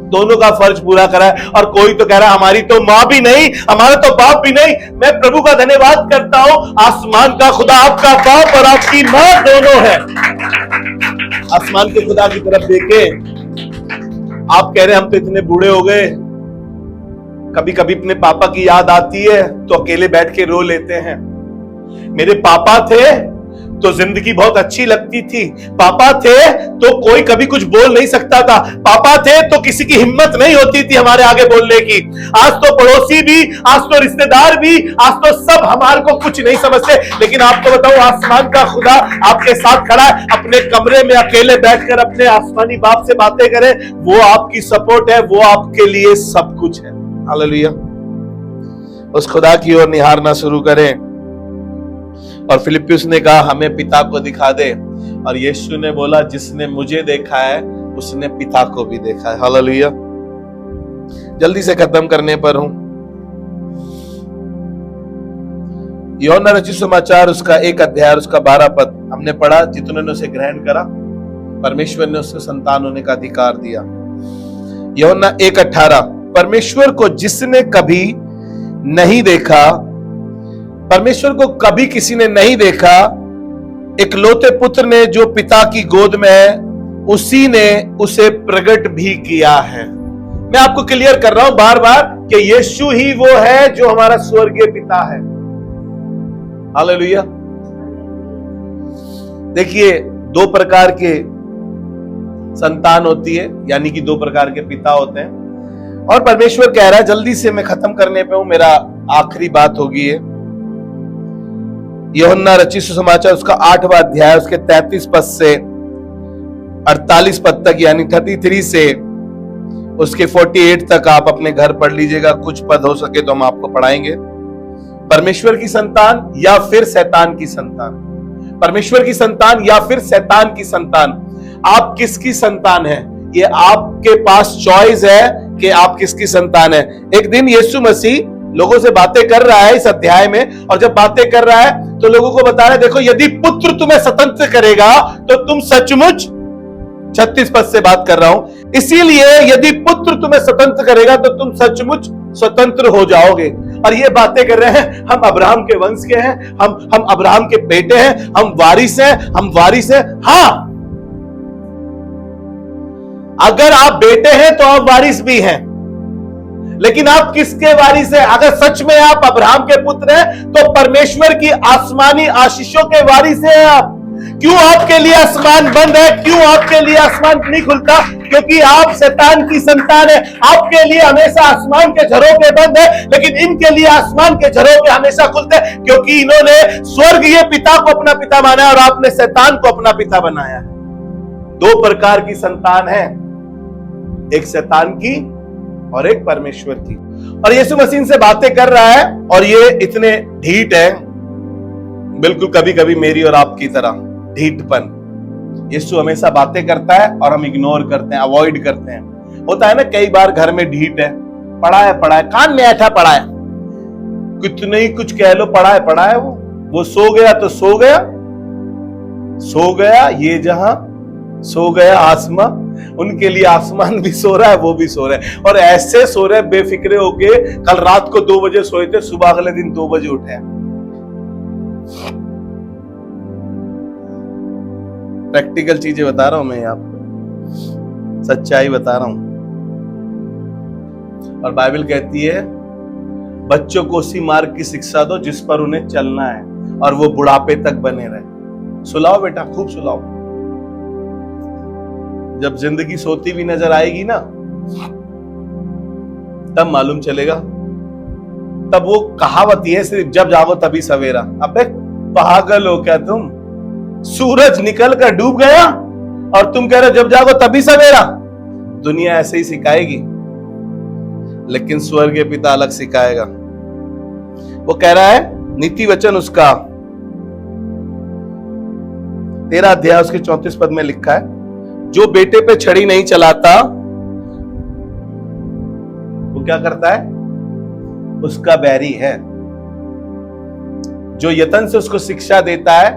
दोनों का फर्ज पूरा करा है। और कोई तो कह रहा है हमारी तो माँ भी नहीं, हमारा तो बाप भी नहीं। मैं प्रभु का धन्यवाद करता हूं, आसमान का खुदा आपका बाप और आपकी माँ दोनों है। आसमान के खुदा की तरफ देखें। आप कह रहे हैं हम तो इतने बूढ़े हो गए, कभी कभी अपने पापा की याद आती है तो अकेले बैठ के रो लेते हैं। मेरे पापा थे तो जिंदगी बहुत अच्छी लगती थी, पापा थे तो कोई कभी कुछ बोल नहीं सकता था, पापा थे तो किसी की हिम्मत नहीं होती थी हमारे आगे बोलने की। आज तो पड़ोसी भी, आज तो रिश्तेदार भी, आज तो सब हमारे को कुछ नहीं समझते। लेकिन आपको बताऊं, आसमान का खुदा आपके साथ खड़ा है। अपने कमरे में अकेले बैठकर अपने आसमानी बाप से बातें करें, वो आपकी सपोर्ट है, वो आपके लिए सब कुछ है। हालेलुया। उस खुदा की ओर निहारना शुरू करें। और फिलिप्पियुस ने कहा हमें पिता को दिखा दे, और यीशु ने बोला जिसने मुझे देखा है उसने पिता को भी देखा है। हालेलुया। जल्दी से खत्म करने पर हूं। यूहन्ना रचित समाचार उसका 1 अध्याय उसका 12 पद हमने पढ़ा। जितने ने उसे ग्रहण करा परमेश्वर ने उससे संतान होने का अधिकार दिया। यूहन्ना 1:18 परमेश्वर को जिसने कभी नहीं देखा, परमेश्वर को कभी किसी ने नहीं देखा, इकलौते पुत्र ने जो पिता की गोद में है उसी ने उसे प्रकट भी किया है। मैं आपको क्लियर कर रहा हूं बार बार कि यीशु ही वो है जो हमारा स्वर्गीय पिता है। हालेलुया। देखिए, 2 प्रकार के संतान होती है, यानी कि 2 प्रकार के पिता होते हैं। और परमेश्वर कह रहा है, जल्दी से मैं खत्म करने पे हूं, मेरा आखिरी बात होगी है। यूहन्ना रचित सुसमाचार उसका 8वां अध्याय उसके 33 पद से 48 पद तक, यानी 33 से उसके 48 तक आप अपने घर पढ़ लीजिएगा। कुछ पद हो सके तो हम आपको पढ़ाएंगे। परमेश्वर की संतान या फिर शैतान की संतान, परमेश्वर की संतान या फिर शैतान की संतान, आप किसकी संतान है? ये आपके पास चॉइस है कि आप किसकी संतान है। एक दिन यीशु मसीह लोगों से बातें कर रहा है इस अध्याय में, और जब बातें कर रहा है तो लोगों को बता रहा है, देखो यदि पुत्र तुम्हें स्वतंत्र करेगा तो तुम सचमुच, 36 पद से बात कर रहा हूं, इसीलिए यदि पुत्र तुम्हें स्वतंत्र करेगा तो तुम सचमुच स्वतंत्र हो जाओगे। और ये बातें कर रहे हैं, हम अब्राहम के वंश के हैं, हम अब्राहम के बेटे हैं, हम वारिस हैं, हम वारिस हैं। हाँ, अगर आप बेटे हैं तो आप वारिस भी हैं, लेकिन आप किसके वारिस हैं? अगर सच में आप अब्राहम के पुत्र हैं तो परमेश्वर की आसमानी आशीषों के वारिस हैं आप। क्यों आपके लिए आसमान बंद है? क्यों आपके लिए आसमान नहीं खुलता? क्योंकि आप शैतान की संतान है। आपके लिए हमेशा आसमान के झरोखे बंद है, लेकिन इनके लिए आसमान के झरोखे हमेशा खुलते हैं, क्योंकि इन्होंने स्वर्गीय पिता को अपना पिता माना है और आपने शैतान को अपना पिता बनाया है। 2 प्रकार की संतान है, एक शैतान की और एक परमेश्वर की। और यीशु मसीह से बातें कर रहा है, और ये इतने ढीठ है, बिल्कुल कभी कभी मेरी और आपकी तरह ढीठपन। यीशु हमेशा बातें करता है और हम इग्नोर करते हैं, अवॉइड करते हैं। होता है ना, कई बार घर में ढीठ है, पढ़ा है कान में ऐठा पड़ा है, कितने ही कुछ कह लो, पढ़ा है वो सो गया तो सो गया, ये जहां सो गया आसमां, उनके लिए आसमान भी सो रहा है, वो भी सो रहा है, और ऐसे सो रहे हैं बेफिक्रे होके। कल रात को 2 बजे सोए थे, सुबह अगले दिन 2 बजे उठे। प्रैक्टिकल चीजें बता रहा हूं मैं आपको। सच्चाई बता रहा हूं। और बाइबल कहती है बच्चों को उसी मार्ग की शिक्षा दो जिस पर उन्हें चलना है, और वो बुढ़ापे तक बने रहे। सुलाओ बेटा, खूब सुलाओ। जब जिंदगी सोती भी नजर आएगी ना, तब मालूम चलेगा। तब वो कहावत है सिर्फ जब जागो तभी सवेरा। अबे पागल हो क्या तुम? सूरज निकल कर डूब गया और तुम कह रहे हो जब जागो तभी सवेरा। दुनिया ऐसे ही सिखाएगी, लेकिन स्वर्गीय पिता अलग सिखाएगा। वो कह रहा है, नीति वचन उसका 13 अध्याय उसके 34 पद में लिखा है, जो बेटे पे छड़ी नहीं चलाता वो क्या करता है? उसका बैरी है। जो यतन से उसको शिक्षा देता है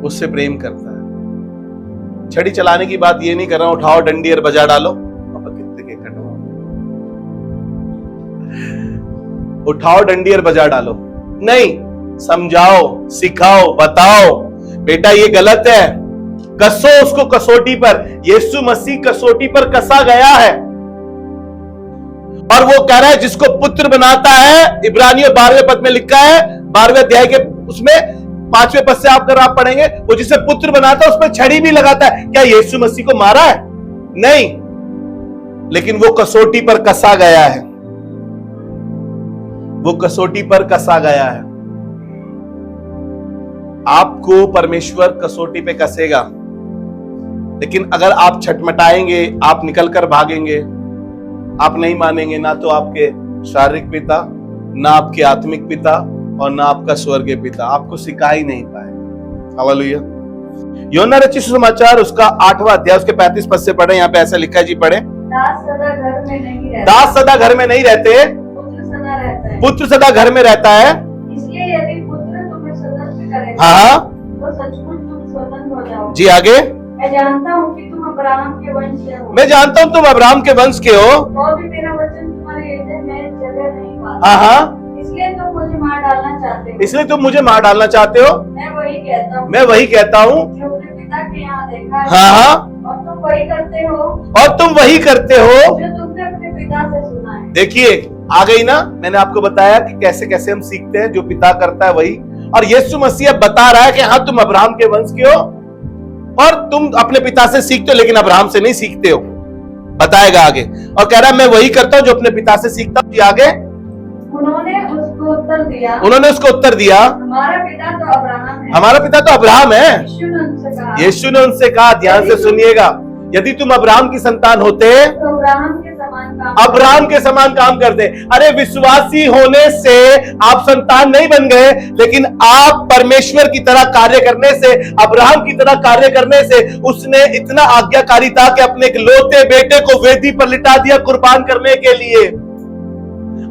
उससे प्रेम करता है। छड़ी चलाने की बात ये नहीं कर रहा हूं उठाओ डंडी और बजा डालो। उठाओ डंडी और बजा डालो नहीं, समझाओ, सिखाओ, बताओ बेटा ये गलत है, कसो उसको कसौटी पर। यीशु मसीह कसौटी पर कसा गया है, और वो कह रहा है जिसको पुत्र बनाता है, इब्रानियों 12वें पद में लिखा है, 12वें अध्याय के उसमें 5वें पद से अगर आप पढ़ेंगे, वो जिसे पुत्र बनाता है उस पर छड़ी भी लगाता है। क्या यीशु मसीह को मारा है? नहीं, लेकिन वो कसौटी पर कसा गया है। वो कसौटी पर कसा गया है। आपको परमेश्वर कसौटी पे कसेगा, लेकिन अगर आप छटमटाएंगे, आप निकलकर भागेंगे, आप नहीं मानेंगे, ना तो आपके शारीरिक पिता, ना आपके आत्मिक पिता, और ना आपका स्वर्गीय पिता आपको सिखा ही नहीं पाए। हालेलुया। यूहन्ना रचित सुसमाचार उसका 8वां अध्याय उसके 35 पद से पढ़े। यहाँ पे ऐसा लिखा है जी, पढ़े। दास सदा घर में नहीं रहते, दास सदा घर में नहीं रहते, पुत्र सदा घर में रहता है। इसलिए यदि पुत्र तुम्हें स्वतंत्र करे, हाँ, तो सचमुच तुम स्वतंत्र हो जाओ। जी आगे। मैं जानता हूँ कि तुम अब्राहम के वंश से हो। मैं जानता हूँ तुम अब्राहम के वंश के हो, तो भी मेरा वचन तुम्हारे हृदय में जगह नहीं पाता। हाँ, इसलिए तुम मुझे मार डालना चाहते हो। इसलिए तुम मुझे मार डालना चाहते हो। मैं वही कहता हूँ, मैं वही कहता हूँ, जो अपने पिता के यहाँ देखा है, हाँ, और तुम वही करते हो, और तुम वही करते हो जो तुमने अपने पिता से सुना है। देखिए आ गई ना, मैंने आपको बताया कि कैसे कैसे हम सीखते हैं, जो पिता करता है वही। और यीशु मसीह बता रहा है कि हाँ तुम अब्राहम के वंश के हो और तुम अपने पिता से सीखते हो, लेकिन अब्राहम से नहीं सीखते हो। बताएगा आगे, और कह रहा है मैं वही करता हूं जो अपने पिता से सीखता हूं। आगे उन्होंने उसको उत्तर दिया, हमारा पिता तो अब्राहम है। हमारा पिता तो अब्राहम है। यीशु ने उनसे कहा, ध्यान से सुनिएगा, यदि तुम अब्राहम की संतान होते तो अब्राहम के समान काम करते। अरे विश्वासी होने से आप संतान नहीं बन गए, लेकिन आप परमेश्वर की तरह कार्य करने से, अब्राहम की तरह कार्य करने से, उसने इतना आज्ञाकारी था कि अपने एक लौते बेटे को वेदी पर लिटा दिया कुर्बान करने के लिए।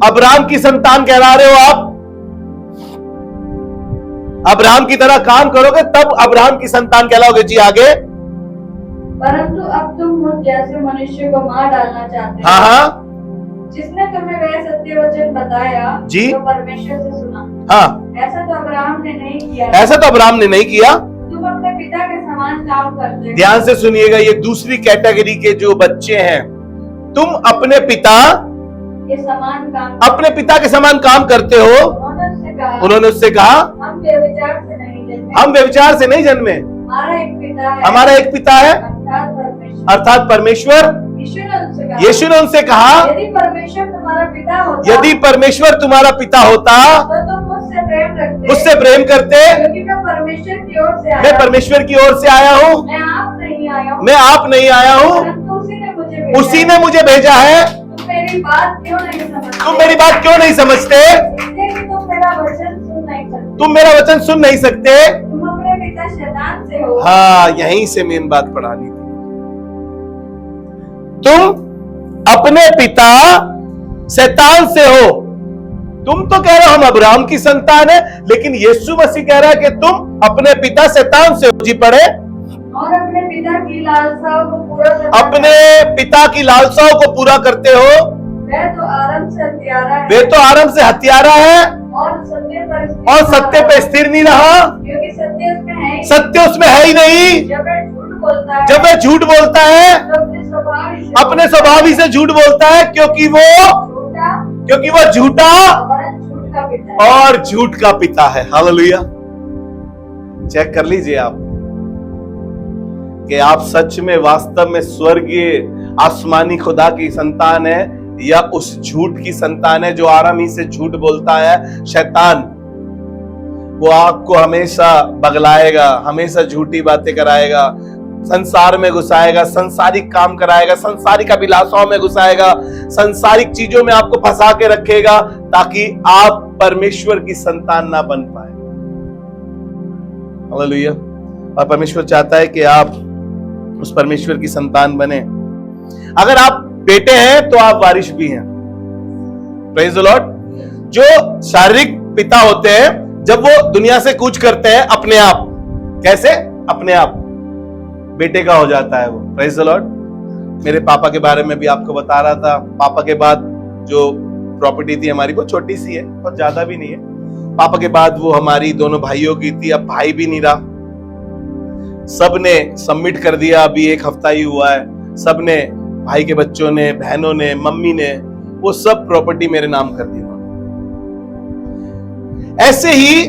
अब्राहम की संतान कहला रहे हो आप। अब्राहम की तरह काम करोगे तब अब्राहम की संतान कहलाओगे। जी आगे। परंतु अब तुम मुझ जैसे मनुष्य को मार डालना चाहते हो। हाँ, जिसने तुम्हें वह सत्य वचन बताया जी, तो परमेश्वर से सुना। हाँ, ऐसा तो अब्राहम ने नहीं किया। ऐसा तो अब्राहम ने नहीं किया। तुम अपने पिता के समान काम करते हो। ध्यान से सुनिएगा, ये दूसरी कैटेगरी के जो बच्चे हैं, तुम अपने पिता के समान काम, अपने पिता के समान काम करते हो। उन्होंने उससे कहा हम व्यभिचार से नहीं जन्मे। हम व्यभिचार से नहीं जन्मे, हमारा एक पिता है अर्थात परमेश्वर। यीशु ने उनसे कहा यदि परमेश्वर तुम्हारा पिता होता, यदि परमेश्वर तुम्हारा पिता होता तो तुम मुझसे प्रेम करते, क्योंकि मैं परमेश्वर की ओर से आया। मैं परमेश्वर की ओर से आया हूँ, मैं आप नहीं आया हूँ, मैं आप नहीं आया हूँ, उसी ने मुझे भेजा है। तुम मेरी बात क्यों नहीं समझते? तुम मेरी बात क्यों नहीं समझते? तुम मेरा वचन सुन नहीं सकते। तुम मेरा वचन सुन नहीं सकते। तुम अपने पिता शैतान से हो। हाँ, यहीं से मेन बात पढ़ानी थी। तुम अपने पिता शैतान से हो। तुम तो कह रहे हो हम अब्राहम की संतान है, लेकिन यीशु मसीह कह रहा है कि तुम अपने पिता शैतान से हो। जी पढ़े। और अपने पिता की लालसाओं को पूरा करते, अपने पिता की लालसाओं को पूरा करते हो। वह तो आरंभ से हत्यारा है, वे तो आरंभ से हत्यारा है और सत्य पर स्थिर नहीं रहा, क्योंकि सत्य उसमें है ही, सत्य उसमें है ही नहीं। जब वह झूठ बोलता है, जब वह झूठ बोलता है तो अपने स्वभाव ही से झूठ बोलता है, क्योंकि वो झूठा और झूठ का पिता है। हालेलुया। चेक कर लीजिए आप कि आप सच में वास्तव में स्वर्गीय आसमानी खुदा की संतान है या उस झूठ की संतान है जो आरामी से झूठ बोलता है। शैतान वो आपको हमेशा बगलाएगा, हमेशा झूठी बातें कराएगा, संसार में घुसाएगा, संसारिक काम कराएगा, संसारिक अभिलाषाओं में घुसाएगा, संसारिक चीजों में आपको फंसा के रखेगा ताकि आप परमेश्वर की संतान ना बन पाए। हालेलुया। और परमेश्वर चाहता है कि आप उस परमेश्वर की संतान बने। अगर आप बेटे हैं तो आप वारिस भी हैं। Praise the Lord. जो शारीरिक पिता होते हैं, जब वो दुनिया से कूच करते हैं अपने आप, कैसे? अपने आप बेटे का हो जाता है वो। Praise the Lord. मेरे पापा के बारे में भी आपको बता रहा था। पापा के बाद जो प्रॉपर्टी थी हमारी वो छोटी सी है, बहुत ज्यादा भी नहीं है। पापा के बाद वो हमारी दोनों भाइयों की थी। अब भाई भी नहीं रहा, सबने सबमिट कर दिया। अभी 1 हफ्ता ही हुआ है। सबने, भाई के बच्चों ने, बहनों ने, मम्मी ने, वो सब प्रॉपर्टी मेरे नाम कर दी। ऐसे ही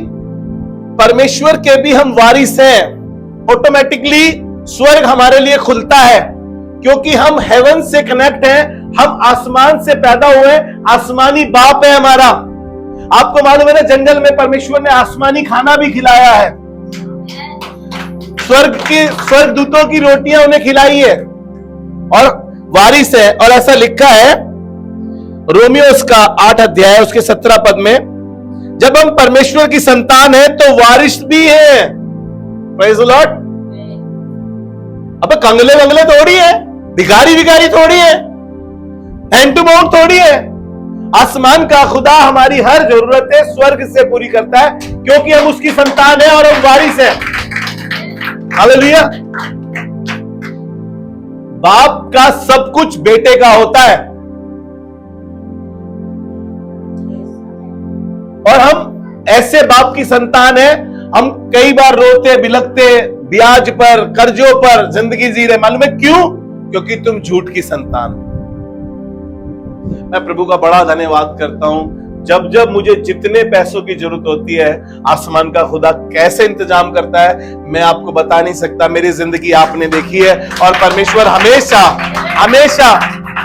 परमेश्वर के भी हम वारिस हैं। ऑटोमेटिकली स्वर्ग हमारे लिए खुलता है क्योंकि हम हेवन से कनेक्ट हैं, हम आसमान से पैदा हुए, आसमानी बाप है हमारा। आपको मालूम है ना, जंगल में परमेश्वर ने आसमानी खाना भी खिलाया है, स्वर्ग दूतों की रोटियां उन्हें खिलाई है और वारिस है। और ऐसा लिखा है रोमियो उसका 8 अध्याय उसके 17 पद में, जब हम परमेश्वर की संतान है तो वारिस भी है। Praise the Lord. अब कंगले वंगले थोड़ी है, भिखारी थोड़ी है, हैंड टू माउथ थोड़ी है। आसमान का खुदा हमारी हर जरूरतें स्वर्ग से पूरी करता है क्योंकि हम उसकी संतान है और हम वारिस हैं। हालेलुया। बाप का सब कुछ बेटे का होता है और हम ऐसे बाप की संतान है। हम कई बार रोते बिलखते, ब्याज पर, कर्जों पर जिंदगी जी रहे। मालूम है क्यों? क्योंकि तुम झूठ की संतान हो। मैं प्रभु का बड़ा धन्यवाद करता हूं, जब जब मुझे जितने पैसों की जरूरत होती है, आसमान का खुदा कैसे इंतजाम करता है मैं आपको बता नहीं सकता। मेरी जिंदगी आपने देखी है और परमेश्वर हमेशा हमेशा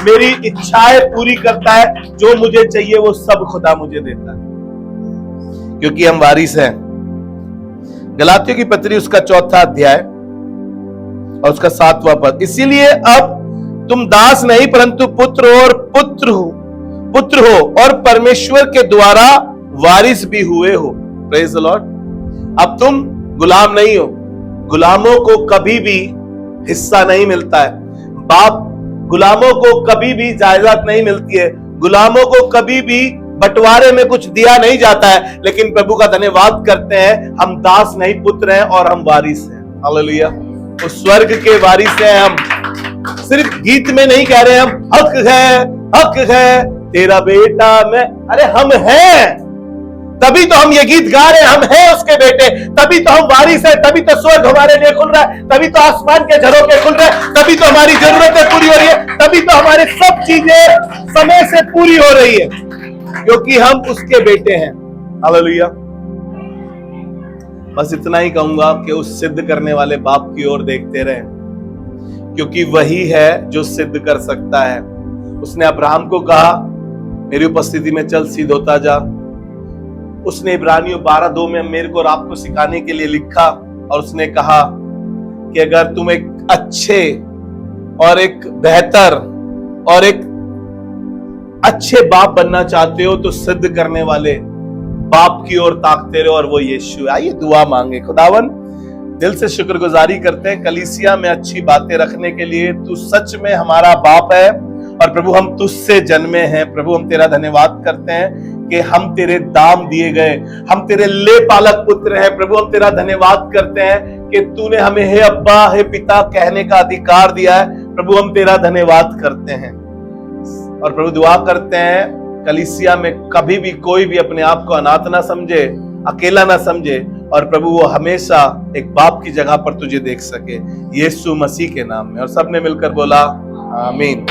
मेरी इच्छाएं पूरी करता है। जो मुझे चाहिए वो सब खुदा मुझे देता है क्योंकि हम वारिस हैं। गलातियों की पत्री उसका 4 अध्याय और उसका 7वां पद, इसीलिए अब तुम दास नहीं परंतु पुत्र हो और परमेश्वर के द्वारा वारिस भी हुए हो। Praise the Lord. अब तुम गुलाम नहीं हो। गुलामों को कभी भी हिस्सा नहीं मिलता है। बाप गुलामों को कभी भी जायदाद नहीं मिलती है। गुलामों को कभी भी बंटवारे में कुछ दिया नहीं जाता है। लेकिन प्रभु का धन्यवाद करते हैं, हम दास नहीं पुत्र हैं और हम वारिस हैं। हालेलुया। उस स्वर्ग के वारिस हैं हम। सिर्फ गीत में नहीं कह रहे हम हक है तेरा बेटा मैं। अरे हम हैं, तभी तो हम ये गीत गा रहे हैं। हम हैं उसके बेटे, तभी तो हम वारिस हैं, तभी तो स्वर्ग हमारे लिए खुल रहा है, तभी तो आसमान के झरोखे खुल रहे हैं, तभी तो हमारी जरूरतें पूरी हो रही है, तभी तो हमारी सब चीजें समय से पूरी हो रही है क्योंकि हम उसके बेटे हैं। हालेलुया। बस इतना ही कहूंगा कि उस सिद्ध करने वाले बाप की ओर देखते रहें क्योंकि वही है जो सिद्ध कर सकता है। उसने अब्राहम को कहा मेरी उपस्थिति में चल सिद्ध होता जा। उसने इब्रानियों 12:2 में मेरे को और आपको सिखाने के लिए लिखा और उसने कहा कि अगर तुम एक अच्छे और एक बेहतर और एक अच्छे बाप बनना चाहते हो तो सिद्ध करने वाले बाप की ओर ताकते रहो और वो यीशु है। आइए दुआ मांगे। खुदावन दिल से शुक्रगुजारी करते हैं कलीसिया में अच्छी बातें रखने के लिए। तू सच में हमारा बाप है और प्रभु हम तुझसे जन्मे हैं। प्रभु हम तेरा धन्यवाद करते हैं कि हम तेरे दाम दिए गए, हम तेरे ले पालक पुत्र हैं। प्रभु हम तेरा धन्यवाद करते हैं कि तूने हमें हे अब्बा हे पिता कहने का अधिकार दिया है। प्रभु हम तेरा धन्यवाद करते हैं और प्रभु दुआ करते हैं कलीसिया में कभी भी कोई भी अपने आप को अनाथ ना समझे, अकेला ना समझे। और प्रभु वो हमेशा एक बाप की जगह पर तुझे देख सके, यीशु मसीह के नाम में। और सबने मिलकर बोला आमीन।